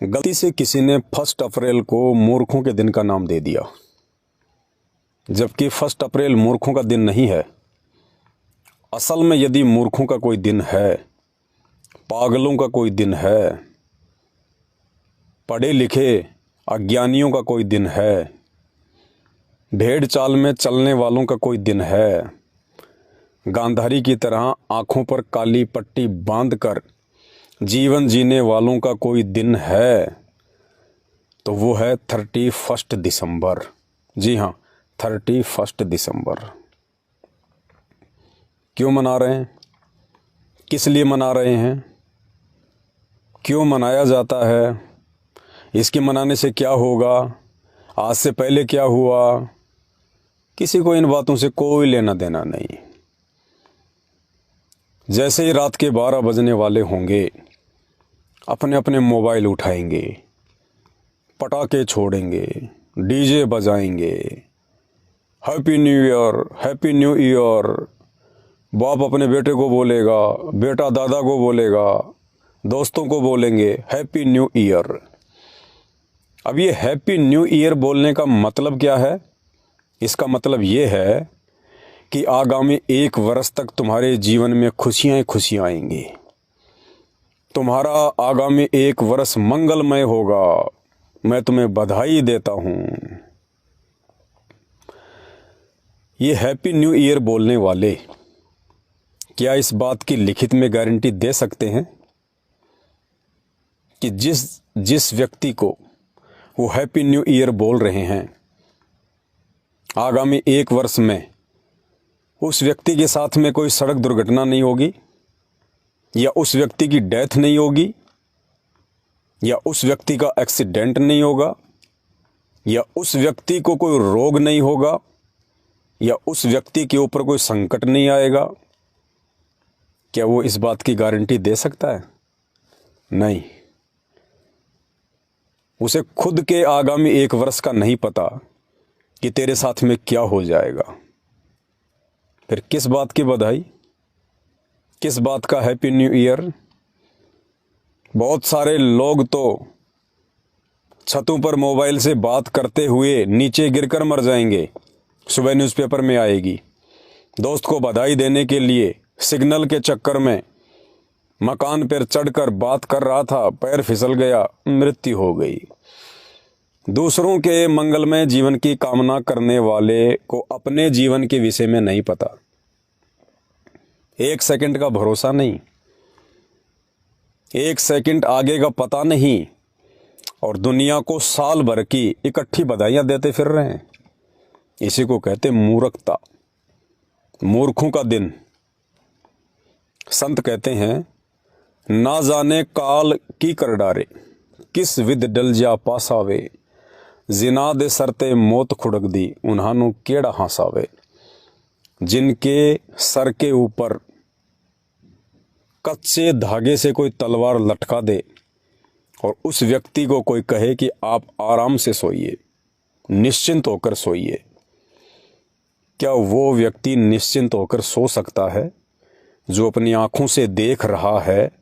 गलती से किसी ने 1 अप्रैल को मूर्खों के दिन का नाम दे दिया, जबकि 1 अप्रैल मूर्खों का दिन नहीं है। असल में यदि मूर्खों का कोई दिन है, पागलों का कोई दिन है, पढ़े लिखे अज्ञानियों का कोई दिन है, भेड़ चाल में चलने वालों का कोई दिन है, गांधारी की तरह आंखों पर काली पट्टी बांधकर जीवन जीने वालों का कोई दिन है, तो वो है 31 दिसंबर। जी हाँ, 31 दिसंबर। क्यों मना रहे हैं? किस लिए मना रहे हैं? क्यों मनाया जाता है? इसके मनाने से क्या होगा? आज से पहले क्या हुआ? किसी को इन बातों से कोई लेना देना नहीं। जैसे ही रात के 12 बजने वाले होंगे, अपने अपने मोबाइल उठाएंगे, पटाखे छोड़ेंगे, डीजे बजाएंगे, happy new year, happy new year. बाप अपने बेटे को बोलेगा, बेटा दादा को बोलेगा, दोस्तों को बोलेंगे हैप्पी न्यू ईयर। अब ये हैप्पी न्यू ईयर बोलने का मतलब क्या है? इसका मतलब ये है कि आगामी 1 वर्ष तक तुम्हारे जीवन में खुशियां खुशियां आएंगी। तुम्हारा आगामी 1 वर्ष मंगलमय होगा। मैं तुम्हें बधाई देता हूं। ये हैप्पी न्यू ईयर बोलने वाले क्या इस बात की लिखित में गारंटी दे सकते हैं कि जिस व्यक्ति को वो हैप्पी न्यू ईयर बोल रहे हैं, आगामी 1 वर्ष में उस व्यक्ति के साथ में कोई सड़क दुर्घटना नहीं होगी, या उस व्यक्ति की डेथ नहीं होगी, या उस व्यक्ति का एक्सीडेंट नहीं होगा, या उस व्यक्ति को कोई रोग नहीं होगा, या उस व्यक्ति के ऊपर कोई संकट नहीं आएगा? क्या वो इस बात की गारंटी दे सकता है? नहीं। उसे खुद के आगामी 1 वर्ष का नहीं पता कि तेरे साथ में क्या हो जाएगा। फिर किस बात की बधाई, किस बात का हैप्पी न्यू ईयर? बहुत सारे लोग तो छतों पर मोबाइल से बात करते हुए नीचे गिरकर मर जाएंगे, सुबह न्यूज़पेपर में आएगी। दोस्त को बधाई देने के लिए सिग्नल के चक्कर में मकान पर चढ़कर बात कर रहा था, पैर फिसल गया, मृत्यु हो गई। दूसरों के मंगलमय जीवन की कामना करने वाले को अपने जीवन के विषय में नहीं पता। 1 सेकंड का भरोसा नहीं, 1 सेकंड आगे का पता नहीं, और दुनिया को साल भर की इकट्ठी बधाइयां देते फिर रहे हैं। इसी को कहते मूर्खता, मूर्खों का दिन। संत कहते हैं, ना जाने काल की कर डारे, किस विद डल जा पासावे, जिना दे सरते मौत खुड़क दी, उन्हां केड़ा हासावे। जिनके सर के ऊपर कच्चे धागे से कोई तलवार लटका दे और उस व्यक्ति को कोई कहे कि आप आराम से सोइए, निश्चिंत होकर सोइए, क्या वो व्यक्ति निश्चिंत होकर सो सकता है जो अपनी आंखों से देख रहा है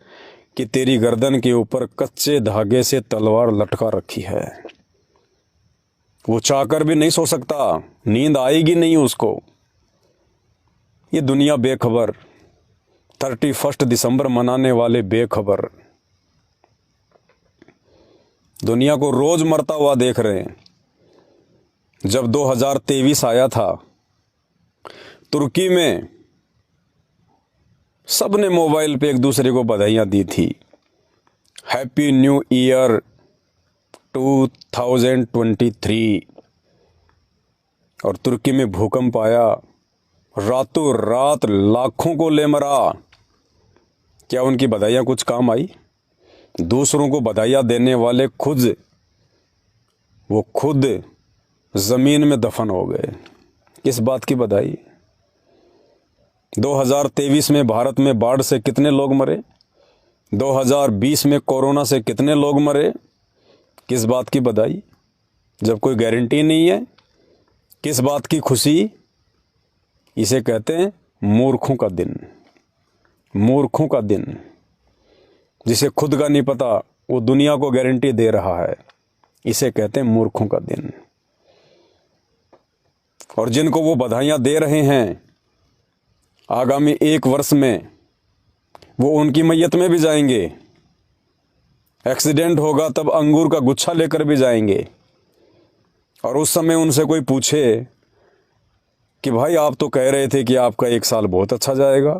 कि तेरी गर्दन के ऊपर कच्चे धागे से तलवार लटका रखी है? वो चाहकर भी नहीं सो सकता, नींद आएगी नहीं उसको। ये दुनिया बेखबर, 31 दिसंबर मनाने वाले बेखबर दुनिया को रोज मरता हुआ देख रहे हैं। जब 2023 आया था, तुर्की में सबने मोबाइल पे एक दूसरे को बधाइयां दी थी, हैप्पी न्यू ईयर 2023। और तुर्की में भूकंप आया, रातों रात लाखों को ले मरा। क्या उनकी बधाइयां कुछ काम आई? दूसरों को बधाइयां देने वाले खुद जमीन में दफन हो गए। किस बात की बधाई? 2023 में भारत में बाढ़ से कितने लोग मरे? 2020 में कोरोना से कितने लोग मरे? किस बात की बधाई जब कोई गारंटी नहीं है? किस बात की खुशी? इसे कहते हैं मूर्खों का दिन। मूर्खों का दिन। जिसे खुद का नहीं पता वो दुनिया को गारंटी दे रहा है, इसे कहते हैं मूर्खों का दिन। और जिनको वो बधाइयां दे रहे हैं, आगामी 1 वर्ष में वो उनकी मैयत में भी जाएंगे। एक्सीडेंट होगा तब अंगूर का गुच्छा लेकर भी जाएंगे। और उस समय उनसे कोई पूछे कि भाई आप तो कह रहे थे कि आपका 1 साल बहुत अच्छा जाएगा,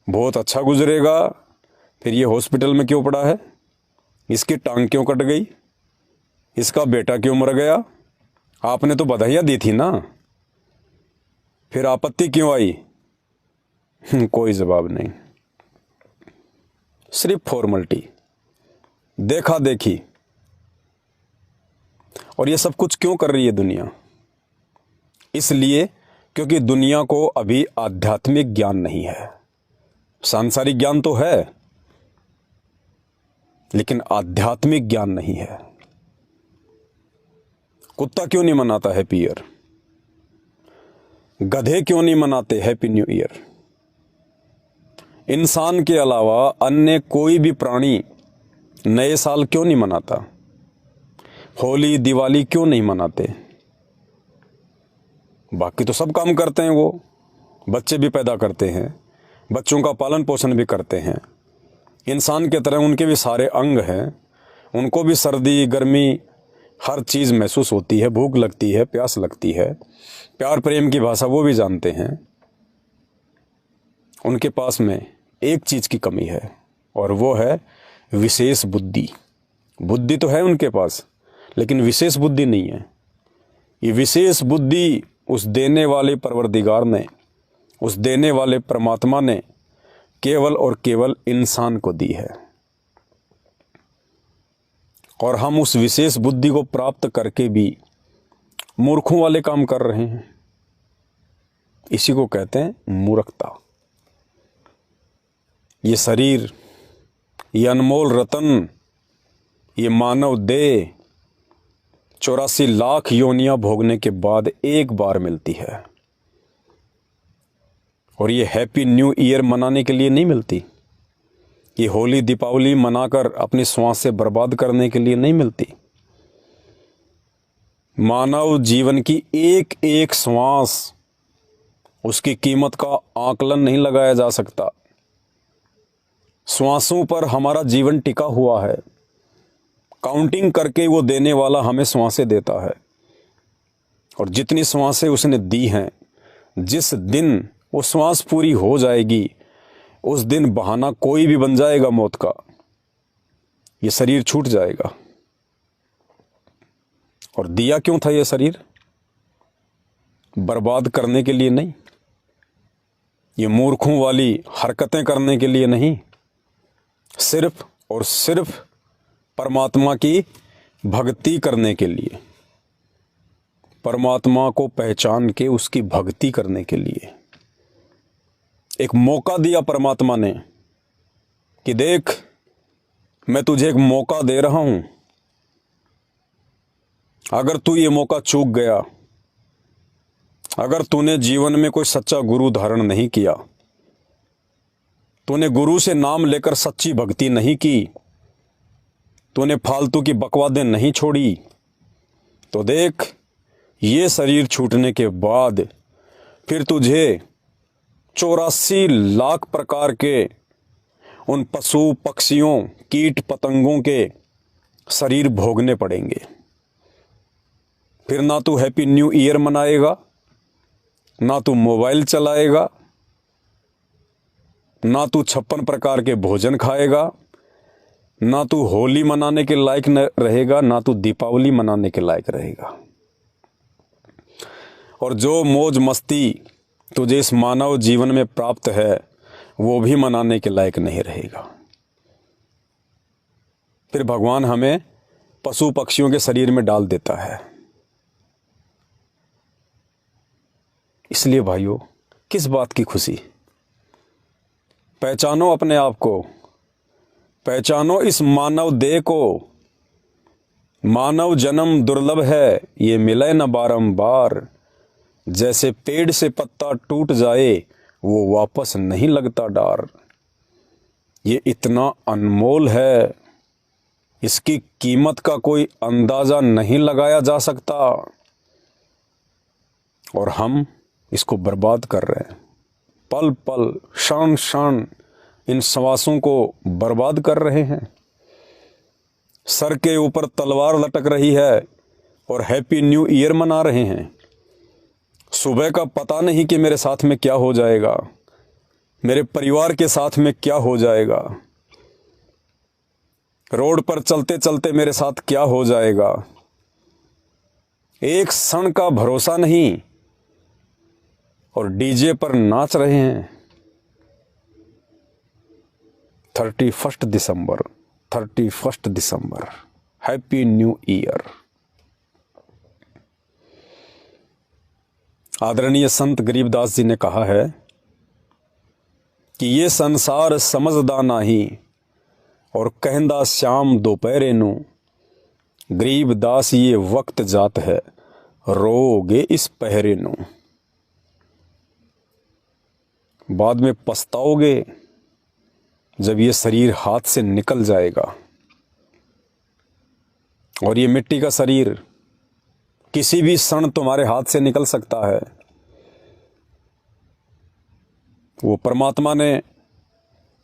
बहुत अच्छा गुजरेगा, फिर ये हॉस्पिटल में क्यों पड़ा है? इसकी टांग क्यों कट गई? इसका बेटा क्यों मर गया? आपने तो बधाइयाँ दी थी ना, फिर आपत्ति क्यों आई? कोई जवाब नहीं, सिर्फ फॉर्मेलिटी, देखा देखी। और ये सब कुछ क्यों कर रही है दुनिया? इसलिए क्योंकि दुनिया को अभी आध्यात्मिक ज्ञान नहीं है। सांसारिक ज्ञान तो है, लेकिन आध्यात्मिक ज्ञान नहीं है। कुत्ता क्यों नहीं मनाता हैप्पी ईयर? गधे क्यों नहीं मनाते हैप्पी न्यू ईयर? इंसान के अलावा अन्य कोई भी प्राणी नए साल क्यों नहीं मनाता? होली दिवाली क्यों नहीं मनाते? बाकी तो सब काम करते हैं, वो बच्चे भी पैदा करते हैं, बच्चों का पालन पोषण भी करते हैं। इंसान के तरह उनके भी सारे अंग हैं, उनको भी सर्दी गर्मी हर चीज़ महसूस होती है, भूख लगती है, प्यास लगती है, प्यार प्रेम की भाषा वो भी जानते हैं। उनके पास में एक चीज़ की कमी है, और वो है विशेष बुद्धि। बुद्धि तो है उनके पास, लेकिन विशेष बुद्धि नहीं है। ये विशेष बुद्धि उस देने वाले परवरदिगार ने, उस देने वाले परमात्मा ने केवल और केवल इंसान को दी है। और हम उस विशेष बुद्धि को प्राप्त करके भी मूर्खों वाले काम कर रहे हैं। इसी को कहते हैं मूर्खता। ये शरीर, ये अनमोल रतन, ये मानव देह 84 लाख योनियां भोगने के बाद एक बार मिलती है। और ये हैप्पी न्यू ईयर मनाने के लिए नहीं मिलती। ये होली दीपावली मनाकर अपनी श्वास से बर्बाद करने के लिए नहीं मिलती। मानव जीवन की एक एक श्वास, उसकी कीमत का आकलन नहीं लगाया जा सकता। श्वासों पर हमारा जीवन टिका हुआ है। काउंटिंग करके वो देने वाला हमें श्वासें देता है। और जितनी श्वासें उसने दी हैं, जिस दिन वो श्वास पूरी हो जाएगी, उस दिन बहाना कोई भी बन जाएगा मौत का। ये शरीर छूट जाएगा। और दिया क्यों था ये शरीर? बर्बाद करने के लिए नहीं, ये मूर्खों वाली हरकतें करने के लिए नहीं, सिर्फ और सिर्फ परमात्मा की भक्ति करने के लिए, परमात्मा को पहचान के उसकी भक्ति करने के लिए। एक मौका दिया परमात्मा ने कि देख, मैं तुझे एक मौका दे रहा हूं। अगर तू ये मौका चूक गया, अगर तूने जीवन में कोई सच्चा गुरु धारण नहीं किया, तूने गुरु से नाम लेकर सच्ची भक्ति नहीं की, तूने फालतू की बकवादें नहीं छोड़ी, तो देख, ये शरीर छूटने के बाद फिर तुझे 84 लाख प्रकार के उन पशु पक्षियों कीट पतंगों के शरीर भोगने पड़ेंगे। फिर ना तू हैप्पी न्यू ईयर मनाएगा, ना तू मोबाइल चलाएगा, ना तू 56 प्रकार के भोजन खाएगा, ना तू होली मनाने के लायक न रहेगा, ना तू दीपावली मनाने के लायक रहेगा। और जो मौज मस्ती तुझे इस मानव जीवन में प्राप्त है, वो भी मनाने के लायक नहीं रहेगा। फिर भगवान हमें पशु पक्षियों के शरीर में डाल देता है। इसलिए भाइयों, किस बात की खुशी? पहचानो अपने आप को, पहचानो इस मानव देह को। मानव जन्म दुर्लभ है, ये मिले न बारंबार। जैसे पेड़ से पत्ता टूट जाए, वो वापस नहीं लगता डार। ये इतना अनमोल है, इसकी कीमत का कोई अंदाज़ा नहीं लगाया जा सकता, और हम इसको बर्बाद कर रहे हैं। पल पल, क्षण क्षण इन श्वासों को बर्बाद कर रहे हैं। सर के ऊपर तलवार लटक रही है और हैप्पी न्यू ईयर मना रहे हैं। सुबह का पता नहीं कि मेरे साथ में क्या हो जाएगा, मेरे परिवार के साथ में क्या हो जाएगा, रोड पर चलते चलते मेरे साथ क्या हो जाएगा। एक क्षण का भरोसा नहीं, और डीजे पर नाच रहे हैं। 31 दिसंबर, 31 दिसंबर, हैप्पी न्यू ईयर। आदरणीय संत गरीबदास जी ने कहा है कि ये संसार समझदा नाही, और कहंदा श्याम दोपहरे नू, गरीबदास ये वक्त जात है, रोगे इस पहरे नू। बाद में पछताओगे जब ये शरीर हाथ से निकल जाएगा। और ये मिट्टी का शरीर किसी भी क्षण तुम्हारे हाथ से निकल सकता है। वो परमात्मा ने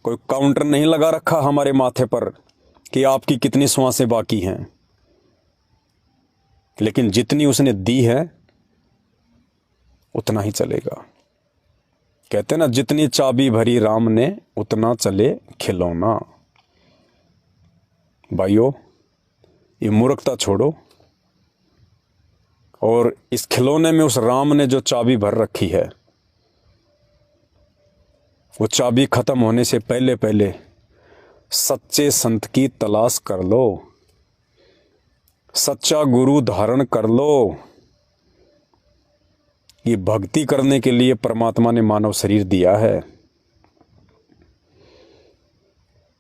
कोई काउंटर नहीं लगा रखा हमारे माथे पर कि आपकी कितनी श्वासें बाकी हैं, लेकिन जितनी उसने दी है उतना ही चलेगा। कहते ना, जितनी चाबी भरी राम ने उतना चले खिलौना। भाइयों, ये मूर्खता छोड़ो, और इस खिलौने में उस राम ने जो चाबी भर रखी है, वो चाबी खत्म होने से पहले पहले सच्चे संत की तलाश कर लो, सच्चा गुरु धारण कर लो। ये भक्ति करने के लिए परमात्मा ने मानव शरीर दिया है।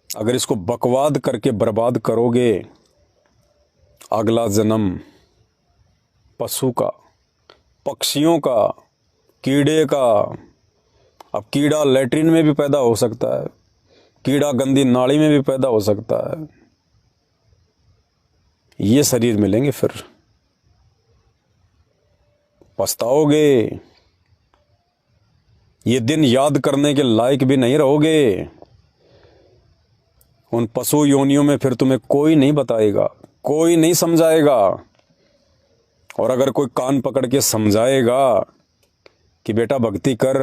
अगर इसको बकवाद करके बर्बाद करोगे, अगला जन्म पशु का, पक्षियों का, कीड़े का। अब कीड़ा लैट्रिन में भी पैदा हो सकता है, कीड़ा गंदी नाली में भी पैदा हो सकता है। ये शरीर मिलेंगे, फिर पछताओगे। ये दिन याद करने के लायक भी नहीं रहोगे। उन पशु योनियों में फिर तुम्हें कोई नहीं बताएगा, कोई नहीं समझाएगा। और अगर कोई कान पकड़ के समझाएगा कि बेटा भक्ति कर,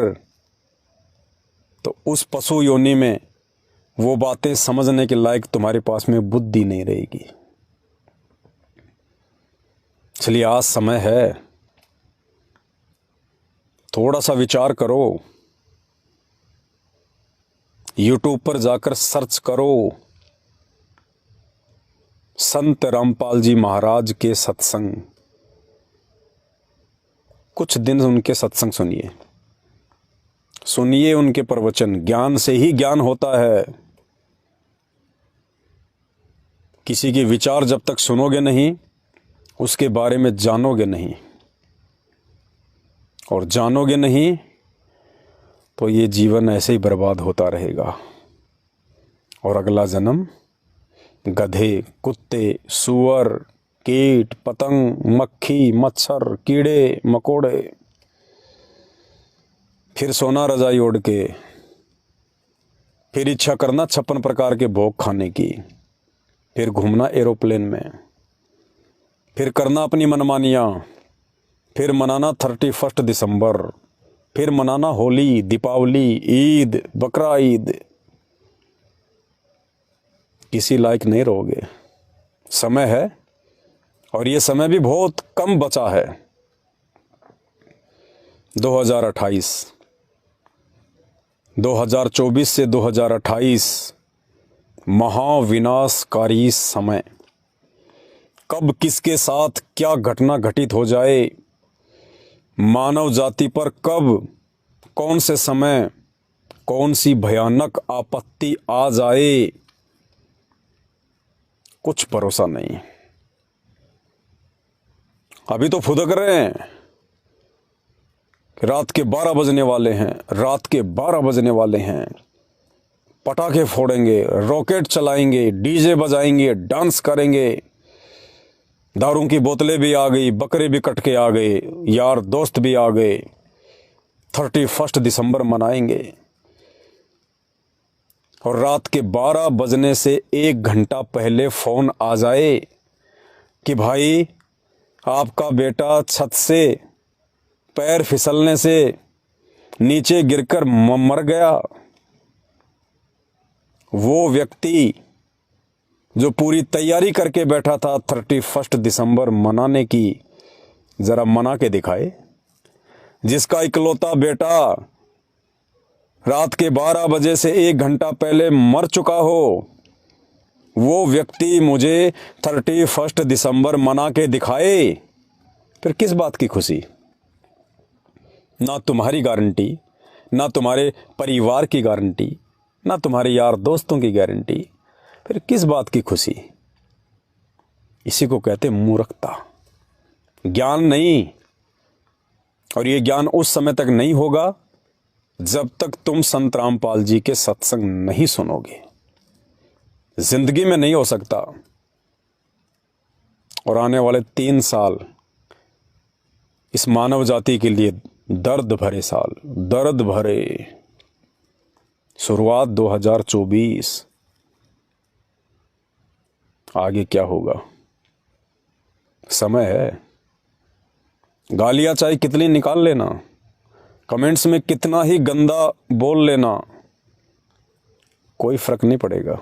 तो उस पशु योनि में वो बातें समझने के लायक तुम्हारे पास में बुद्धि नहीं रहेगी। इसलिए आज समय है, थोड़ा सा विचार करो। यूट्यूब पर जाकर सर्च करो, संत रामपाल जी महाराज के सत्संग। कुछ दिन उनके सत्संग सुनिए, सुनिए उनके प्रवचन। ज्ञान से ही ज्ञान होता है। किसी के विचार जब तक सुनोगे नहीं, उसके बारे में जानोगे नहीं, और जानोगे नहीं तो ये जीवन ऐसे ही बर्बाद होता रहेगा। और अगला जन्म गधे, कुत्ते, सूअर, कीट, पतंग, मक्खी, मच्छर, कीड़े मकोड़े, फिर सोना रजाई ओढ़ के, फिर इच्छा करना 56 प्रकार के भोग खाने की, फिर घूमना एरोप्लेन में, फिर करना अपनी मनमानियाँ, फिर मनाना 31 दिसंबर, फिर मनाना होली, दीपावली, ईद, बकरा ईद। किसी लायक नहीं रहोगे। समय है, और ये समय भी बहुत कम बचा है। 2028, 2024 से 2028 महाविनाशकारी समय। कब किसके साथ क्या घटना घटित हो जाए, मानव जाति पर कब कौन से समय कौन सी भयानक आपत्ति आ जाए, कुछ भरोसा नहीं। अभी तो फुदक रहे हैं कि रात के 12 बजने वाले हैं, रात के 12 बजने वाले हैं। पटाखे फोड़ेंगे, रॉकेट चलाएंगे, डीजे बजाएंगे, डांस करेंगे। दारू की बोतलें भी आ गई, बकरे भी कट के आ गए, यार दोस्त भी आ गए। 31 दिसंबर मनाएंगे और रात के 12 बजने से 1 घंटा पहले फोन आ जाए कि भाई आपका बेटा छत से पैर फिसलने से नीचे गिरकर मर गया। वो व्यक्ति जो पूरी तैयारी करके बैठा था 31 दिसंबर मनाने की, जरा मना के दिखाए। जिसका इकलौता बेटा रात के 12 बजे से 1 घंटा पहले मर चुका हो, वो व्यक्ति मुझे 31 दिसंबर मना के दिखाए। फिर किस बात की खुशी? ना तुम्हारी गारंटी, ना तुम्हारे परिवार की गारंटी, ना तुम्हारे यार दोस्तों की गारंटी। फिर किस बात की खुशी? इसी को कहते मूर्खता, ज्ञान नहीं। और ये ज्ञान उस समय तक नहीं होगा जब तक तुम संत रामपाल जी के सत्संग नहीं सुनोगे। जिंदगी में नहीं हो सकता। और आने वाले 3 साल इस मानव जाति के लिए दर्द भरे साल, दर्द भरे। शुरुआत 2024, आगे क्या होगा? समय है। गालियां चाहे कितनी निकाल लेना, कमेंट्स में कितना ही गंदा बोल लेना, कोई फर्क नहीं पड़ेगा।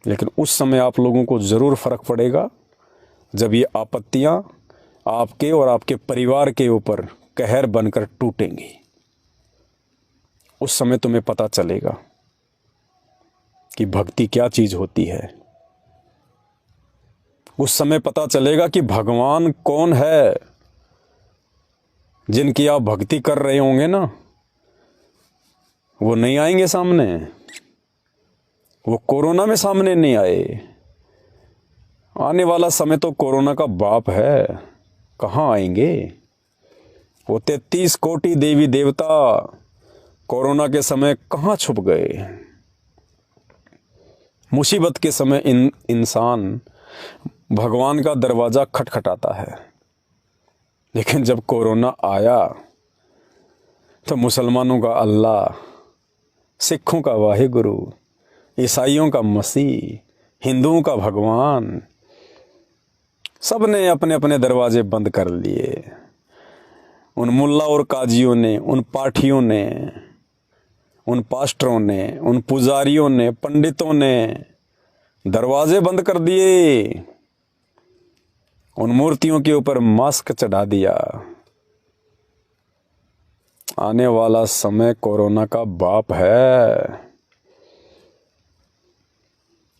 लेकिन उस समय आप लोगों को जरूर फर्क पड़ेगा जब ये आपत्तियां आपके और आपके परिवार के ऊपर कहर बनकर टूटेंगी। उस समय तुम्हें पता चलेगा कि भक्ति क्या चीज होती है। उस समय पता चलेगा कि भगवान कौन है। जिनकी आप भक्ति कर रहे होंगे ना, वो नहीं आएंगे सामने। वो कोरोना में सामने नहीं आए। आने वाला समय तो कोरोना का बाप है, कहाँ आएंगे? वो 33 कोटि देवी देवता कोरोना के समय कहाँ छुप गए? मुसीबत के समय इंसान भगवान का दरवाजा खटखटाता है। लेकिन जब कोरोना आया तो मुसलमानों का अल्लाह, सिखों का वाहिगुरु, ईसाइयों का मसीह, हिंदुओं का भगवान, सब ने अपने अपने दरवाजे बंद कर लिए। उन मुल्ला और काजियों ने, उन पाठियों ने, उन पास्टरों ने, उन पुजारियों ने, पंडितों ने दरवाजे बंद कर दिए। उन मूर्तियों के ऊपर मास्क चढ़ा दिया। आने वाला समय कोरोना का बाप है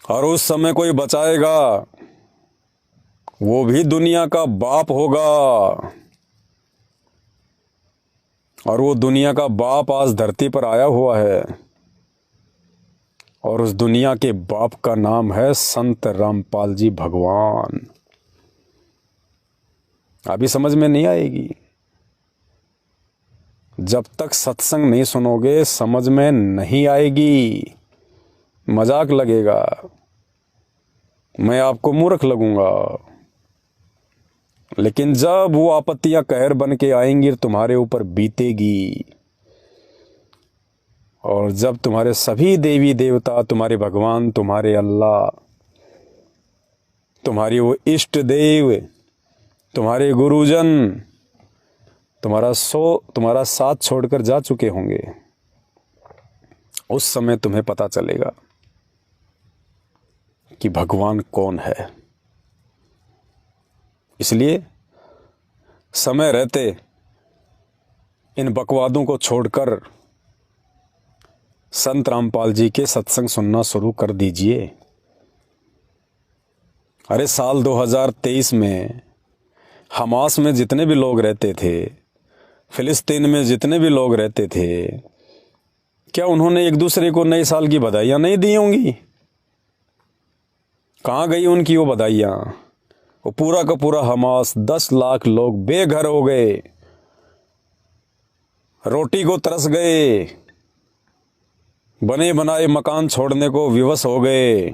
और उस समय कोई बचाएगा वो भी दुनिया का बाप होगा। और वो दुनिया का बाप आज धरती पर आया हुआ है और उस दुनिया के बाप का नाम है संत रामपाल जी भगवान। अभी समझ में नहीं आएगी। जब तक सत्संग नहीं सुनोगे समझ में नहीं आएगी। मजाक लगेगा, मैं आपको मूर्ख लगूंगा। लेकिन जब वो आपत्तियां कहर बन के आएंगी तुम्हारे ऊपर बीतेगी, और जब तुम्हारे सभी देवी देवता, तुम्हारे भगवान, तुम्हारे अल्लाह, तुम्हारी वो इष्ट देव, तुम्हारे गुरुजन तुम्हारा साथ छोड़कर जा चुके होंगे, उस समय तुम्हें पता चलेगा कि भगवान कौन है। इसलिए समय रहते इन बकवादों को छोड़कर संत रामपाल जी के सत्संग सुनना शुरू कर दीजिए। अरे साल 2023 में हमास में जितने भी लोग रहते थे, फिलिस्तीन में जितने भी लोग रहते थे, क्या उन्होंने एक दूसरे को नए साल की बधाइयां नहीं दी होंगी? कहाँ गई उनकी वो बधाइयां? वो पूरा का पूरा हमास 10 लाख लोग बेघर हो गए, रोटी को तरस गए, बने बनाए मकान छोड़ने को विवश हो गए।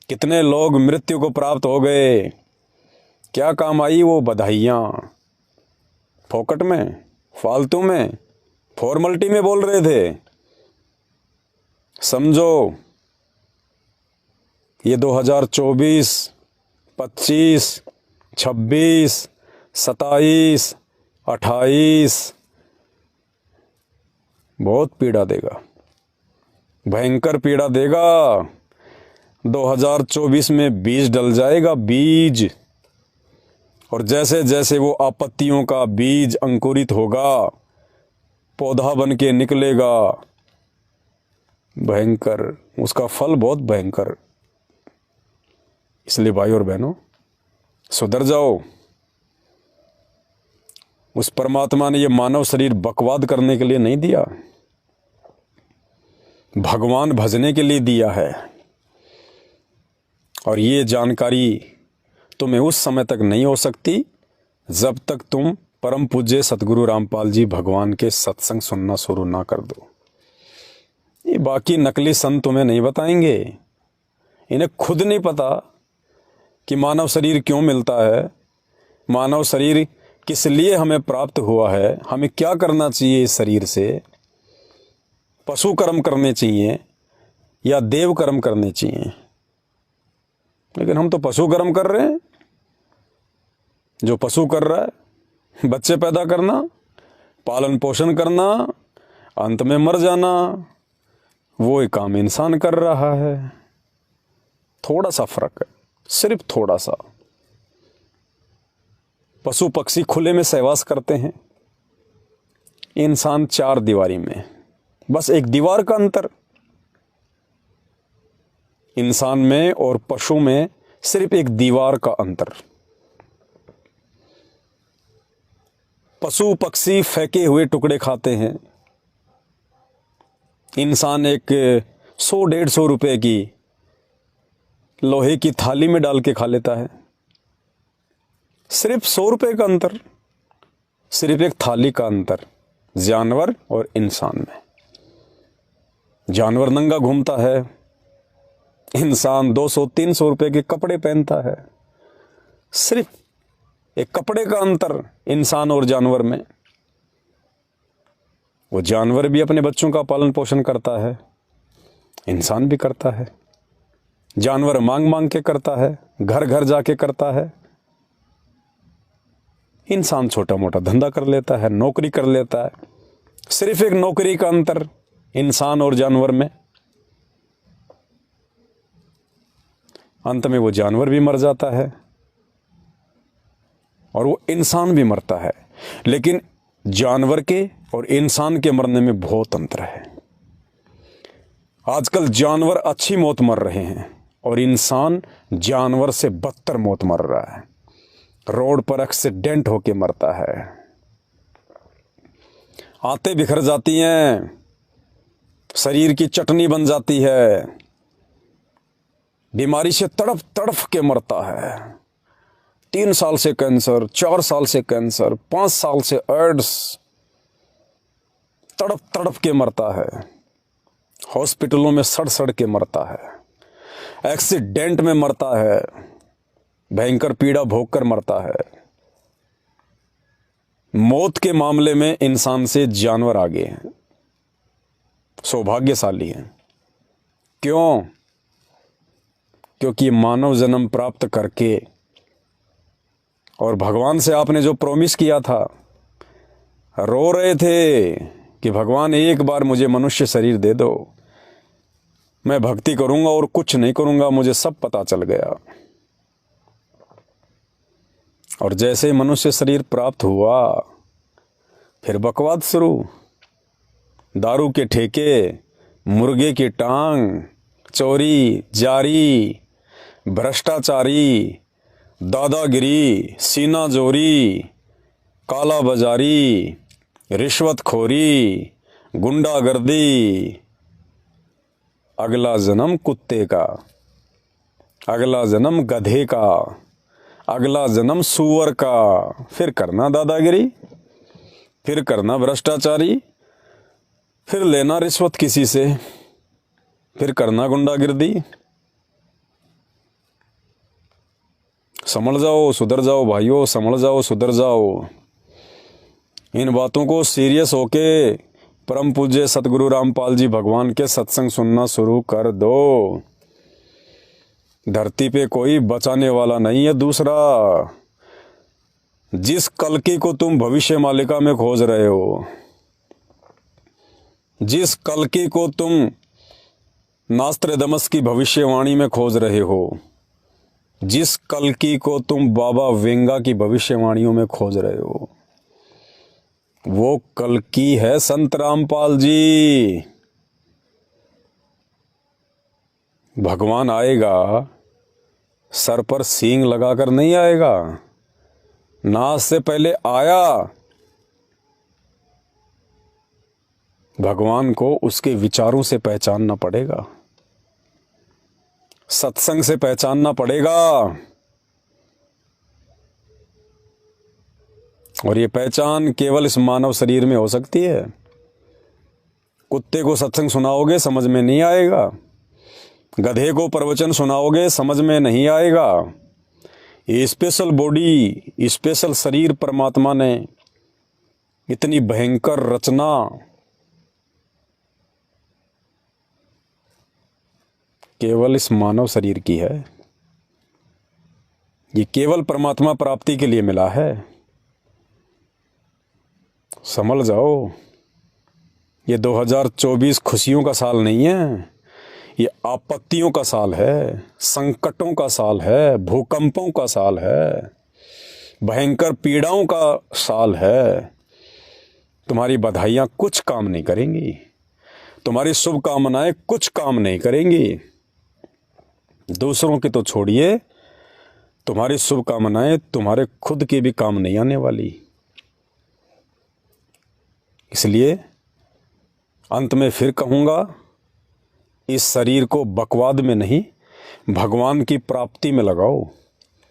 कितने लोग मृत्यु को प्राप्त हो गए। क्या काम आई वो बधाइयाँ? फोकट में, फालतू में, फॉर्मलिटी में बोल रहे थे। समझो, ये 2024, 25, 26, 27, 28 बहुत पीड़ा देगा, भयंकर पीड़ा देगा। 2024 में बीज डल जाएगा, बीज। और जैसे जैसे वो आपत्तियों का बीज अंकुरित होगा, पौधा बन के निकलेगा, भयंकर, उसका फल बहुत भयंकर। इसलिए भाई और बहनों, सुधर जाओ। उस परमात्मा ने ये मानव शरीर बकवाद करने के लिए नहीं दिया, भगवान भजने के लिए दिया है। और ये जानकारी तुम्हें उस समय तक नहीं हो सकती जब तक तुम परम पूज्य सतगुरु रामपाल जी भगवान के सत्संग सुनना शुरू ना कर दो। ये बाकी नकली संत तुम्हें नहीं बताएंगे। इन्हें खुद नहीं पता कि मानव शरीर क्यों मिलता है, मानव शरीर किस लिए हमें प्राप्त हुआ है, हमें क्या करना चाहिए इस शरीर से। पशु कर्म करने चाहिए या देव कर्म करने चाहिए? लेकिन हम तो पशु कर्म कर रहे हैं। जो पशु कर रहा है, बच्चे पैदा करना, पालन पोषण करना, अंत में मर जाना, वो एक काम इंसान कर रहा है। थोड़ा सा फर्क है, सिर्फ थोड़ा सा। पशु पक्षी खुले में सहवास करते हैं, इंसान चार दीवारी में, बस एक दीवार का अंतर। इंसान में और पशु में सिर्फ एक दीवार का अंतर। पशु पक्षी फेंके हुए टुकड़े खाते हैं, इंसान एक 100-150 रुपए की लोहे की थाली में डाल के खा लेता है। सिर्फ 100 रुपए का अंतर, सिर्फ एक थाली का अंतर जानवर और इंसान में। जानवर नंगा घूमता है, इंसान 200-300 रुपए के कपड़े पहनता है। सिर्फ एक कपड़े का अंतर इंसान और जानवर में। वो जानवर भी अपने बच्चों का पालन पोषण करता है, इंसान भी करता है। जानवर मांग मांग के करता है, घर घर जाके करता है। इंसान छोटा मोटा धंधा कर लेता है, नौकरी कर लेता है। सिर्फ एक नौकरी का अंतर इंसान और जानवर में। अंत में वो जानवर भी मर जाता है और वो इंसान भी मरता है। लेकिन जानवर के और इंसान के मरने में बहुत अंतर है। आजकल जानवर अच्छी मौत मर रहे हैं और इंसान जानवर से बदतर मौत मर रहा है। रोड पर एक्सीडेंट होके मरता है, आंतें बिखर जाती हैं, शरीर की चटनी बन जाती है, बीमारी से तड़प तड़प के मरता है। 3 साल से कैंसर, 4 साल से कैंसर, 5 साल से एड्स, तड़प तड़प के मरता है। हॉस्पिटलों में सड़ सड़ के मरता है, एक्सीडेंट में मरता है, भयंकर पीड़ा भोग कर मरता है। मौत के मामले में इंसान से जानवर आगे हैं, सौभाग्यशाली हैं। क्यों? क्योंकि मानव जन्म प्राप्त करके और भगवान से आपने जो प्रॉमिस किया था, रो रहे थे कि भगवान एक बार मुझे मनुष्य शरीर दे दो, मैं भक्ति करूंगा और कुछ नहीं करूंगा, मुझे सब पता चल गया। और जैसे ही मनुष्य शरीर प्राप्त हुआ, फिर बकवाद शुरू। दारू के ठेके, मुर्गे की टांग, चोरी जारी, भ्रष्टाचारी, दादागिरी, सीना जोरी, काला बाजारी, रिश्वतखोरी, गुंडागर्दी। अगला जन्म कुत्ते का, अगला जन्म गधे का, अगला जन्म सूअर का। फिर करना दादागिरी, फिर करना भ्रष्टाचारी, फिर लेना रिश्वत किसी से, फिर करना गुंडागिर्दी। संभल जाओ, सुधर जाओ भाइयों, संभल जाओ, सुधर जाओ। इन बातों को सीरियस होके परम पूज्य सतगुरु रामपाल जी भगवान के सत्संग सुनना शुरू कर दो। धरती पे कोई बचाने वाला नहीं है दूसरा। जिस कल्कि को तुम भविष्य मालिका में खोज रहे हो, जिस कल्कि को तुम नास्त्रदमस की भविष्यवाणी में खोज रहे हो, जिस कल्कि को तुम बाबा वेंगा की भविष्यवाणियों में खोज रहे हो, वो कल्कि है संत रामपाल जी। भगवान आएगा, सर पर सींग लगाकर नहीं आएगा। नाश से पहले आया। भगवान को उसके विचारों से पहचानना पड़ेगा, सत्संग से पहचानना पड़ेगा। और ये पहचान केवल इस मानव शरीर में हो सकती है। कुत्ते को सत्संग सुनाओगे समझ में नहीं आएगा, गधे को प्रवचन सुनाओगे समझ में नहीं आएगा। ये स्पेशल बॉडी, स्पेशल शरीर परमात्मा ने इतनी भयंकर रचना केवल इस मानव शरीर की है। ये केवल परमात्मा प्राप्ति के लिए मिला है। संभल जाओ। ये 2024 खुशियों का साल नहीं है, ये आपत्तियों का साल है, संकटों का साल है, भूकंपों का साल है, भयंकर पीड़ाओं का साल है। तुम्हारी बधाइयाँ कुछ काम नहीं करेंगी, तुम्हारी शुभकामनाएं कुछ काम नहीं करेंगी। दूसरों की तो छोड़िए, तुम्हारी शुभकामनाएं तुम्हारे खुद की भी काम नहीं आने वाली। इसलिए अंत में फिर कहूँगा, इस शरीर को बकवाद में नहीं, भगवान की प्राप्ति में लगाओ।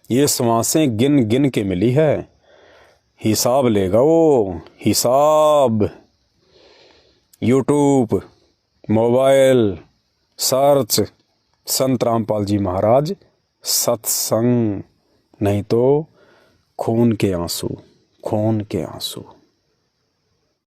ये श्वासें गिन गिन के मिली है, हिसाब लेगा वो, हिसाब। यूट्यूब, मोबाइल, सर्च संत रामपाल जी महाराज सत्संग, नहीं तो खून के आंसू, खून के आंसू।